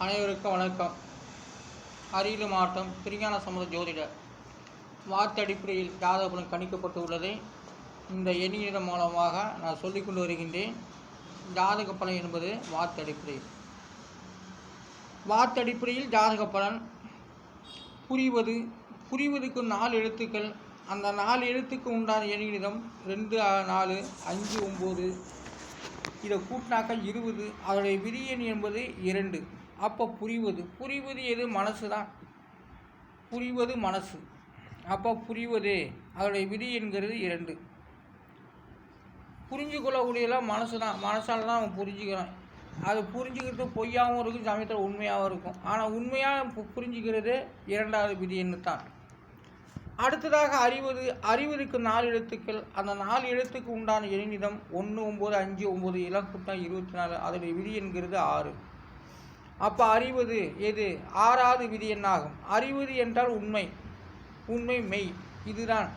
அனைவருக்கும் வணக்கம். அரியலூர் மாவட்டம் திருஞான சம்பந்த ஜோதிடர் வார்த்தை அடிப்படையில் ஜாதக பலன் கணிக்கப்பட்டு உள்ளதை இந்த எண்ணியதன் மூலமாக நான் சொல்லிக் கொண்டு வருகின்றேன். ஜாதக பலன் என்பது வார்த்தை அடிப்படையில் ஜாதக பலன் புரிவதுக்கு 4 எழுத்துக்கள். அந்த 4 எழுத்துக்கு உண்டான எண்ணிடம் 2, 4, 5, 9. இதை கூட்டினாக்க 20. அதனுடைய விதி எண் என்பது 2. அப்போ புரிவது எது? மனசு தான். புரிவது மனசு. அப்போ புரிவது அதனுடைய விதி என்கிறது 2. புரிஞ்சு கொள்ளக்கூடியதெல்லாம் மனசு தான். மனசால் தான் அவன் புரிஞ்சுக்கிறான். அது புரிஞ்சுக்கிறது பொய்யாகவும் இருக்கும், சமயத்தில் உண்மையாகவும் இருக்கும். ஆனால் உண்மையாக புரிஞ்சுக்கிறது 2வது விதி எண்ணு தான். அடுத்ததாக அறிவதுக்கு 4 எழுத்துக்கள். அந்த 4 எழுத்துக்கு உண்டான எண்ணிடம் 1, 9, 5, 9 எல்லாம் கூட்டினா 24. அதனுடைய விதி என்கிறது 6. அப்போ அறிவது எது? 6வது விதி எண்ணாகும். அறிவது என்றால் உண்மை மெய், இதுதான்.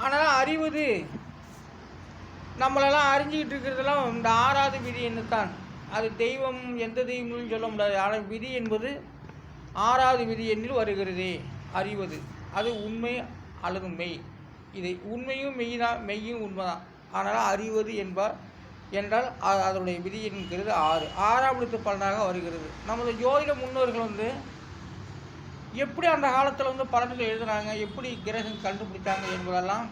ஆனால் அறிவது நம்மளெல்லாம் அறிஞ்சிக்கிட்டு இருக்கிறதெல்லாம் இந்த 6வது விதி எண்ணு தான். அது தெய்வம், எந்த தெய்வம்னு சொல்ல முடியாது. ஆனால் விதி என்பது 6வது விதி எண்ணில் வருகிறதே அறிவது. அது உண்மை அல்லது மெய். இது உண்மையும் மெய் தான், மெய்யும் உண்மை தான். ஆனால் அறிவது என்றால் அதனுடைய விதி என்கிறது 6. 6ஆம் எழுத்து பலனாக வருகிறது. நமது ஜோதிட முன்னோர்கள் எப்படி அந்த காலத்தில் பலன்கள் எழுதுனாங்க, எப்படி கிரகம் கண்டுபிடித்தாங்க என்பதெல்லாம்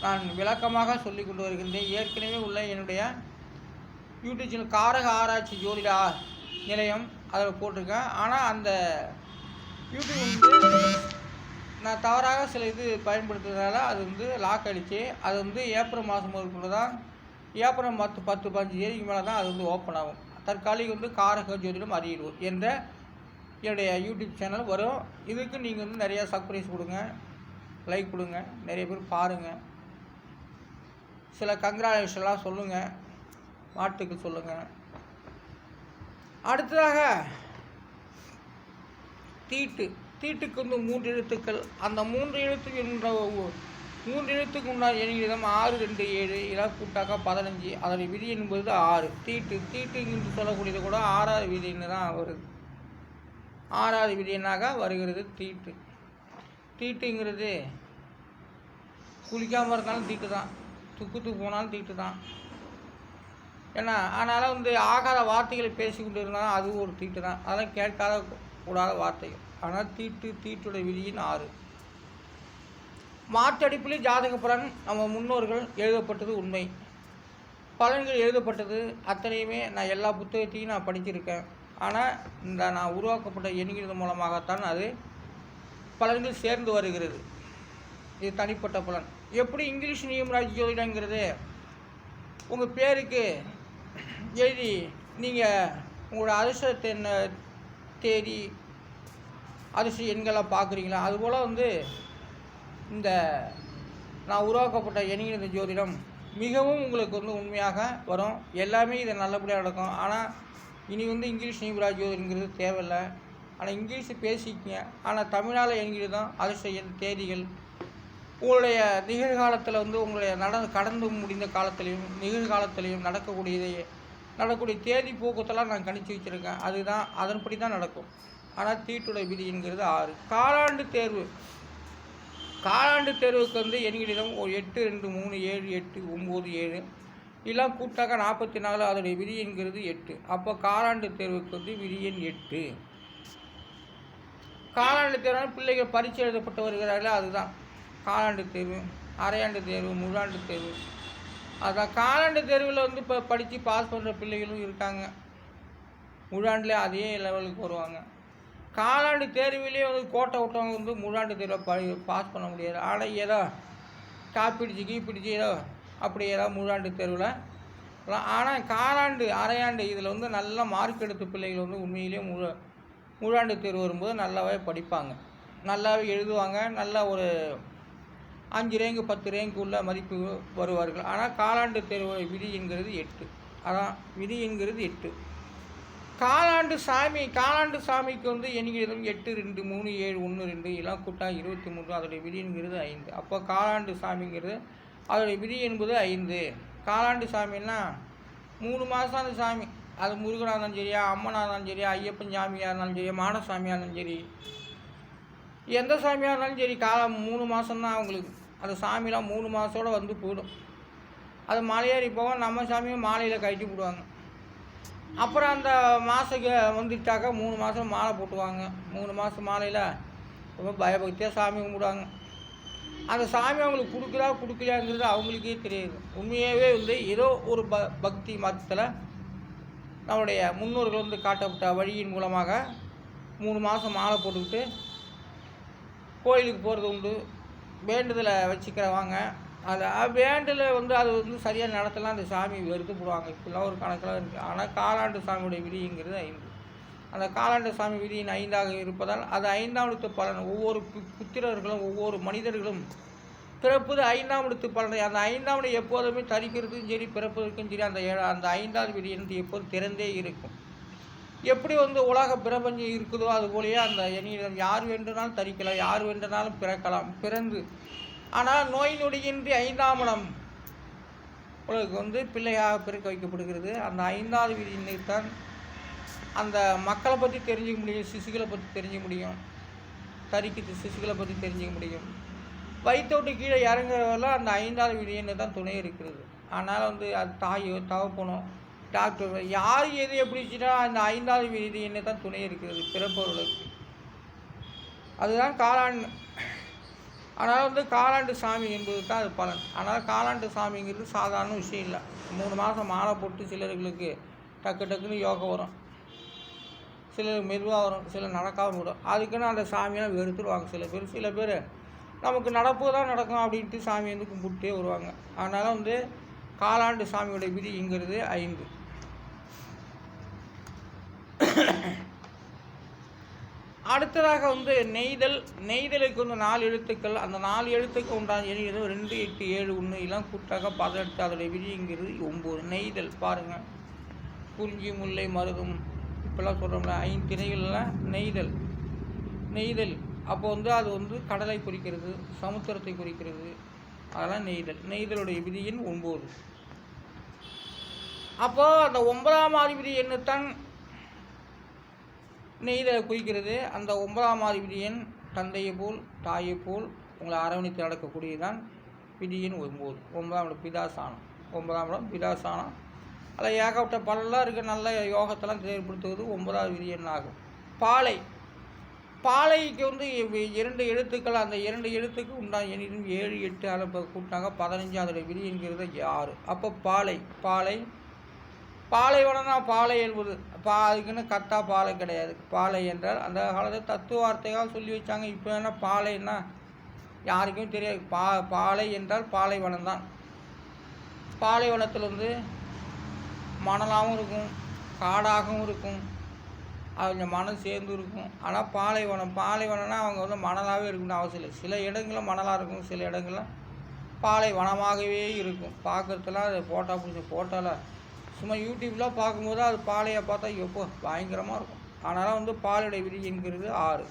நான் விளக்கமாக சொல்லி கொண்டு வருகின்றேன். ஏற்கனவே உள்ள என்னுடைய யூடியூப் சேனல் காரக ஆராய்ச்சி ஜோதிட நிலையம் அதில் போட்டிருக்கேன். ஆனால் அந்த யூடியூப் நான் தவறாக சில பயன்படுத்துறதுனால அது லாக் அடித்து அது ஏப்ரல் மாதம் முதற்கொண்டு தான், ஏப்ரல் 10-15 தேதிக்கு மேலே தான் அது ஓப்பன் ஆகும். தற்காலிக காரக ஜோதிடம் அரியலூர் என்ற என்னுடைய யூடியூப் சேனல் வரும். இதுக்கு நீங்கள் நிறையா சப்ஸ்கிரைப் கொடுங்க, லைக் கொடுங்க, நிறைய பேர் பாருங்கள், சில கங்க்ராச்சுலேஷன்லாம் சொல்லுங்கள், மாட்டுக்கு சொல்லுங்கள். அடுத்ததாக தீட்டுக்கு 3 எழுத்துக்கள். அந்த 3 எழுத்துக்கு உண்டான எண்ணிடம் 6, 2, 7 இதெல்லாம் கூட்டாக்கா 15. அதனுடைய விதி என்பது 6. தீட்டு என்று சொல்லக்கூடியது கூட 6வது விதி எண்ணு தான் வருது. 6வது விதி எண்ணாக வருகிறது தீட்டுங்கிறது. குளிக்காமல் இருந்தாலும் தீட்டு தான், துக்குத்து போனாலும் தீட்டு தான். ஏன்னா அதனால் ஆகாத வார்த்தைகளை பேசிக்கொண்டு இருந்தாலும் அதுவும் ஒரு தீட்டு தான். அதெல்லாம் கேட்காத கூடாத வார்த்தைகள். ஆனால் தீட்டுடைய விதியின் 6. மாற்றடிப்பில் ஜாதக பலன் நம்ம முன்னோர்கள் எழுதப்பட்டது உண்மை. பலன்கள் எழுதப்பட்டது அத்தனையுமே நான் எல்லா புத்தகத்தையும் நான் படிச்சிருக்கேன். ஆனால் நான் உருவாக்கப்பட்ட எண்ணிக்கை மூலமாகத்தான் அது பலன்கள் சேர்ந்து வருகிறது. இது தனிப்பட்ட பலன். எப்படி இங்கிலீஷ் நியமராஜ் ஜோதிடங்கிறது உங்கள் பேருக்கு எழுதி நீங்கள் உங்களோட அதிர்ஷ்ட தேதி அதிர்ஷ்ட எண்களாக பார்க்குறீங்களா, அதுபோல் இந்த நான் உருவாக்கப்பட்ட எண்ணிக்கை ஜோதிடம் மிகவும் உங்களுக்கு உண்மையாக வரும். எல்லாமே இதை நல்லபடியாக நடக்கும். ஆனால் இனி இங்கிலீஷ் நியூமராஜ் ஜோதிடங்கிறது தேவையில்லை. ஆனால் இங்கிலீஷ் பேசிக்கங்க. ஆனால் தமிழால் எண்கிறது தான் அதிர்ஷ்ட எண் தேதிகள். உங்களுடைய நிகழ்காலத்தில் உங்களுடைய கடந்து முடிந்த காலத்திலையும் நிகழ்காலத்திலையும் நடக்கக்கூடிய தேதி போக்குத்தெல்லாம் நான் கணிச்சு வச்சுருக்கேன். அதுதான் அதன்படி தான் நடக்கும். ஆனால் தீட்டுடைய விதி என்கிறது 6. காலாண்டு தேர்வுக்கு எண்ணிடம் 8, 2, 3, 7, 8, 9, 7 இதெல்லாம் கூட்டாக்க 44. அதோடைய விதி என்கிறது 8. அப்போ காலாண்டு தேர்வுக்கு விதி எண் 8. காலாண்டு தேர்வு பிள்ளைகள் பரீட்சை எழுதப்பட்டு வருகிறார்களே அதுதான் காலாண்டு தேர்வு. அரையாண்டு தேர்வு, முழாண்டு தேர்வு. அதான் காலாண்டு தேர்வில் இப்போ படித்து பாஸ் பண்ணுற பிள்ளைகளும் இருக்காங்க. முழாண்டில் அதே லெவலுக்கு வருவாங்க. காலாண்டு தேர்விலே கோட்டை விட்டவங்க முழாண்டு தேர்வை பாஸ் பண்ண முடியாது. ஆனால் ஏதோ கீப்பிடிச்சு ஏதோ அப்படி ஏதோ முழாண்டு தேர்வில். ஆனால் காலாண்டு அரையாண்டு இதில் நல்ல மார்க் எடுத்த பிள்ளைகள் உண்மையிலேயே முழாண்டு தேர்வு வரும்போது நல்லாவே படிப்பாங்க, நல்லாவே எழுதுவாங்க. நல்லா ஒரு 5 ரேங்கு 10 ரேங்கு உள்ள மதிப்பு வருவார்கள். ஆனால் காலாண்டு தேர்வு விதி என்கிறது 8. அதான் விதி என்கிறது 8. காலாண்டு சாமிக்கு எண்ணிக்கையிலும் 8, 2, 3, 7, 1, 2 இதெல்லாம் கூட்டா 23. அதோடைய விதி என்கிறது 5. அப்போ காலாண்டு சாமிங்கிறது அதோடைய விதி என்பது 5. காலாண்டு சாமின்னா 3 மாதம் அந்த சாமி அது முருகனாக இருந்தாலும் சரி, அம்மனாக இருந்தாலும் சரி, ஐயப்பன் சாமியாக இருந்தாலும் சரி, மாடசாமியாக இருந்தாலும் சரி, எந்த சாமியாக இருந்தாலும் சரி, காலம் 3 மாதம்தான் அவங்களுக்கு. அந்த சாமிலாம் 3 மாதத்தோடு வந்து போயிடும். அது மலையேறி போக நம்ம சாமியும் மாலையில் கட்டி விடுவாங்க. அப்புறம் அந்த மாதத்துக்கு வந்துட்டாக்கா 3 மாதம் மாலை போட்டுவாங்க. 3 மாதம் மாலையில் ரொம்ப பயபக்தியாக சாமி கும்பிடுவாங்க. அந்த சாமி அவங்களுக்கு கொடுக்கலையாங்கிறது அவங்களுக்கே தெரியாது. உண்மையாகவே வந்து ஏதோ ஒரு பக்தி மதத்தில் நம்முடைய முன்னோர்கள் வந்து காட்டப்பட்ட வழியின் மூலமாக 3 மாதம் மாலை போட்டுக்கிட்டு கோயிலுக்கு போகிறது உண்டு. வேண்டுதலை வச்சுக்கிறவாங்க. அது வேண்டில் வந்து அது வந்து சரியாக நடத்தலாம். அந்த சாமி வெறுத்து போடுவாங்க. இப்படிலாம் ஒரு கணக்கெலாம் இருக்குது. ஆனால் காலாண்டு சாமியுடைய விதிங்கிறது 5. அந்த காலாண்டு சாமி விதியின் 5ஆக இருப்பதால் அது 5ஆம் எழுத்து பலன். ஒவ்வொரு புத்திரர்களும் ஒவ்வொரு மனிதர்களும் பிறப்பது 5ஆம் எழுத்து பலனை. அந்த 5ஆம் எண் எப்போதுமே தரிக்கிறதுக்கும் சரி, பிறப்பதற்கும் சரி, அந்த 5வது விதி என்று எப்போதும் திறந்தே இருக்கும். எப்படி வந்து உலக பிரபஞ்சம் இருக்குதோ அதுபோலயே அந்த எண்ணிடம் யார் வேண்டுனாலும் தரிக்கலாம், யார் வேண்டுனாலும் பிறக்கலாம். பிறந்து ஆனால் நோய் நொடியின்றி 5ஆம் இடம் உங்களுக்கு வந்து பிள்ளையாக பிறக்க வைக்கப்படுகிறது. அந்த 5வது விதியில்தான் அந்த மக்களை பற்றி தெரிஞ்சுக்க முடியும், சிசுகளை பற்றி தெரிஞ்சுக்க முடியும், தரிக்கிட்டு சிசுகளை பற்றி தெரிஞ்சுக்க முடியும். வயிற்றோட்டு கீழே இறங்குறவரெல்லாம் அந்த 5வது விதின்னு தான் துணை இருக்கிறது. அதனால் வந்து அது தாயோ தகப்பனோ டாக்டர் யார் எது எப்படிச்சுன்னா அந்த 5வது விதின்னு தான் துணை இருக்கிறது பிறப்பவர்களுக்கு. அதுதான் காலாண்டு. ஆனால் வந்து காலாண்டு சாமி என்பது தான் அது பலன். ஆனால் காலாண்டு சாமிங்கிறது சாதாரண விஷயம் இல்லை. 3 மாதம் மாலை போட்டு சிலர்களுக்கு டக்குன்னு யோகம் வரும், சிலருக்கு மெதுவாக வரும், சிலர் நடக்காமல் விடும். அதுக்குன்னு அந்த சாமியெல்லாம் வெறுத்துடுவாங்க சில பேர் நமக்கு நடப்பு தான் நடக்கும் அப்படின்ட்டு சாமி வந்து கும்பிட்டே வருவாங்க. அதனால் வந்து காலாண்டு சாமியோடைய விதிங்கிறது 5. அடுத்ததாக வந்து நெய்தலுக்கு வந்து 4 எழுத்துக்கள். அந்த 4 எழுத்துக்கு உண்டான எண்ணிக்கை 2, 8, 7, 1 எல்லாம் கூட்டாக 18. அதோடைய விதிங்கிறது 9. நெய்தல் பாருங்கள், குறிஞ்சி முல்லை மருதம் இப்போல்லாம் சொல்கிறோம்ல 5 திணைகளில் நெய்தல் அப்போ வந்து அது வந்து கடலை குறிக்கிறது, சமுத்திரத்தை குறிக்கிறது. அதெல்லாம் நெய்தலுடைய விதியின் 9. அப்போது அந்த 9ஆம் விதி எண்ணுத்தான் நெய்தலை குறிக்கிறது. அந்த 9ஆம் விதி எண் தந்தையை போல் தாயை போல் உங்களை அரவணைத்து நடக்கக்கூடியதான் விதியின் 9. 9ஆம் இடம் பிதாசானம். 9ஆம் இடம் பிதாசானம். அதில் ஏகப்பட்ட பலெல்லாம் இருக்குது. நல்ல யோகத்தெல்லாம் ஏற்படுத்துவது 9வது விதி எண் ஆகும். பாலைக்கு வந்து 2 எழுத்துக்கள். அந்த 2 எழுத்துக்கு உண்டான எண்ணிலும் 7, 8 அளவு கூட்டினாங்க 15. அதோடைய விதி என்கிறது 6. அப்போ பாலைவனம்னா பாலை என்பது அதுக்குன்னு கத்தா பாலை கிடையாது. பாலை என்றால் அந்த காலத்தில் தத்துவ வார்த்தையாக சொல்லி வச்சாங்க. இப்போ என்ன பாலைன்னா யாருக்கும் தெரியாது. பாலை என்றால் பாலைவனம் தான். பாலைவனத்தில் வந்து மணலாகவும் இருக்கும், காடாகவும் இருக்கும், அவங்க மணல் சேர்ந்து இருக்கும். ஆனால் பாலைவனம்னா அவங்க வந்து மணலாகவே இருக்கணும்னு அவசியம் இல்லை. சில இடங்களில் மணலாக இருக்கும், சில இடங்களில் பாலைவனமாகவே இருக்கும். பார்க்குறதுலாம் அது ஃபோட்டோவில் சும்மா யூடியூப்லாம் பார்க்கும்போது அது பாலையை பார்த்தா எப்போ பயங்கரமாக இருக்கும். அதனால் வந்து பாலையுடைய விதி என்கிறது 6.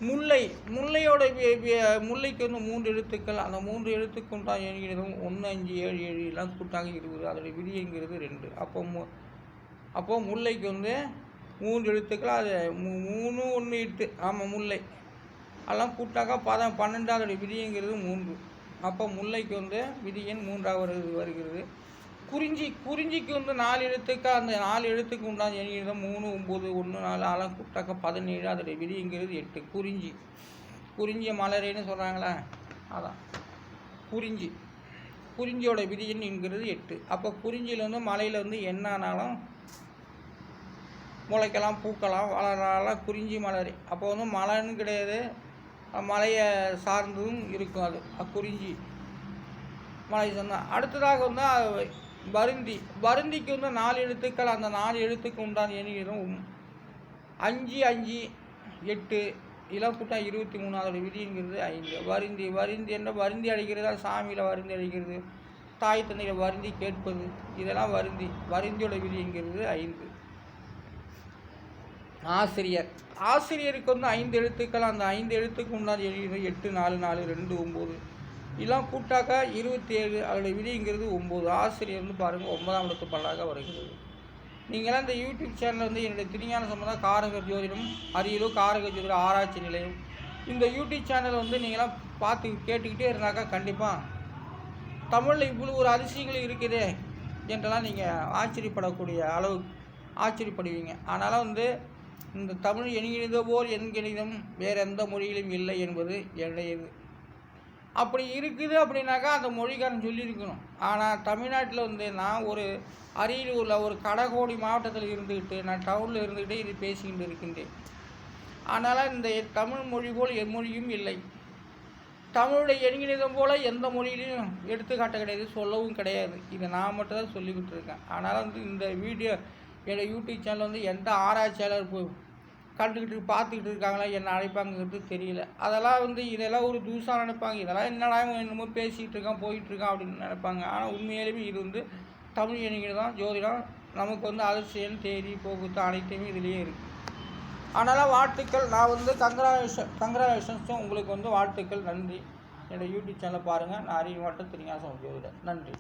முல்லைக்கு வந்து 3 எழுத்துக்கள். அந்த 3 எழுத்துக்கு உண்டான எண்கிறதும் 1, 5, 7, 7 எல்லாம் கூட்டாங்க 20. அதோடைய விதி என்கிறது 2. அப்போ முல்லைக்கு வந்து 3 எழுத்துக்கள். அது 3, 1, 8. ஆமாம், முல்லை அதெல்லாம் கூட்டாக்கா 12. அதோடைய விதிங்கிறது 3. அப்போ முல்லைக்கு வந்து விதி எண் 3ஆக வருகிறது. குறிஞ்சிக்கு வந்து 4 எழுத்துக்கள். அந்த 4 எழுத்துக்கு உண்டான எண்ணிடம் 3, 9, 1, 4 அதெல்லாம் கூட்டாக்கா 17. அதோடைய விதிங்கிறது 8. குறிஞ்சி மலரேன்னு சொல்கிறாங்களே, அதான் குறிஞ்சியோட விதி எண்ங்கிறது 8. அப்போ குறிஞ்சியில் வந்து மலையில் வந்து என்னானாலும் முளைக்கலாம், பூக்கலாம், வளரலாம் குறிஞ்சி மலர். அப்போ வந்து மலைன்னு கிடையாது, மலையை சார்ந்தும் இருக்கும். அது குறிஞ்சி மலை சொன்னால். அடுத்ததாக வந்து வருந்திக்கு வந்து 4 எழுத்துக்கள். அந்த 4 எழுத்துக்கு உண்டான எண்ணிக்கையும் 5, 5, 8 இதெல்லாம் கூட்டா 23. அதோட விதிங்கிறது 5. வருந்தி என்ன வருந்தி அடைக்கிறதா, சாமியில் வருந்தி அடைக்கிறது, தாய் தந்தையில் வருந்தி கேட்பது, இதெல்லாம் வருந்தியோட விதிங்கிறது 5. ஆசிரியருக்கு வந்து 5 எழுத்துக்கள். அந்த 5 எழுத்துக்கு உண்டான எண்ணிக்கை 8, 4, 4, 2, 9 இதெல்லாம் கூட்டாக்கா 27. அதோடைய விதிங்கிறது 9. ஆசிரியர் வந்து பாருங்கள் 9ஆம் எழுத்து பல்லாக வருகிறது. நீங்களாம் இந்த யூடியூப் சேனலில் வந்து என்னுடைய திருஞான சம்பந்தம் காரக ஜோதிடம் அரியலூர் காரக ஜோதிட ஆராய்ச்சி நிலையம் இந்த யூடியூப் சேனலை வந்து நீங்களாம் பார்த்து கேட்டுக்கிட்டே இருந்தாக்கா கண்டிப்பாக தமிழில் இவ்வளோ ஒரு அதிசயங்கள் இருக்குது என்றெல்லாம் நீங்கள் ஆச்சரியப்படக்கூடிய அளவு ஆச்சரியப்படுவீங்க. அதனால் வந்து இந்த தமிழ் எண்கிணித போல் எண்கணிதம் வேறு எந்த மொழியிலும் இல்லை என்பது என்னுடைய இது. அப்படி இருக்குது அப்படின்னாக்கா அந்த மொழிக்காரன் சொல்லியிருக்கணும். ஆனால் தமிழ்நாட்டில் வந்து நான் ஒரு அரியலூரில் ஒரு கடகோடி மாவட்டத்தில் இருந்துக்கிட்டு நான் டவுனில் இருந்துக்கிட்டே இது பேசிக்கிட்டு இருக்கின்றேன். அதனால் இந்த தமிழ் மொழி போல் எம்மொழியும் இல்லை. தமிழுடைய எண்கணிதம் போல் எந்த மொழியிலையும் எடுத்துக்காட்ட கிடையாது, சொல்லவும் கிடையாது. இதை நான் மட்டும் தான் சொல்லிக்கிட்டு இருக்கேன். அதனால் வந்து இந்த வீடியோ என்னோடய யூடியூப் சேனல் வந்து எந்த ஆராய்ச்சியாளர் கண்டுக்கிட்டு பார்த்துக்கிட்டு இருக்காங்களா என்ன அழைப்பாங்கிறது தெரியல. அதெல்லாம் வந்து இதெல்லாம் ஒரு தூசாக நினைப்பாங்க. இதெல்லாம் என்னடா என்னமோ பேசிகிட்டு இருக்கான் போயிட்டுருக்கான் அப்படின்னு நினைப்பாங்க. ஆனால் உண்மையிலுமே இது வந்து தமிழ் எண்ணிக்கைதான் ஜோதிடம். நமக்கு வந்து அதிசயம் தேதி போக்குவரத்து அனைத்துமே இதுலேயே இருக்குது. அதனால் வாழ்த்துக்கள். நான் வந்து கங்க்ராச்சுலேஷன்ஸும் உங்களுக்கு வந்து வாழ்த்துக்கள். நன்றி. என்னோடய யூடியூப் சேனலை பாருங்கள். நான் அரியல் மாவட்டம் திருஞான சம்பந்தம் ஜோதிடம். நன்றி.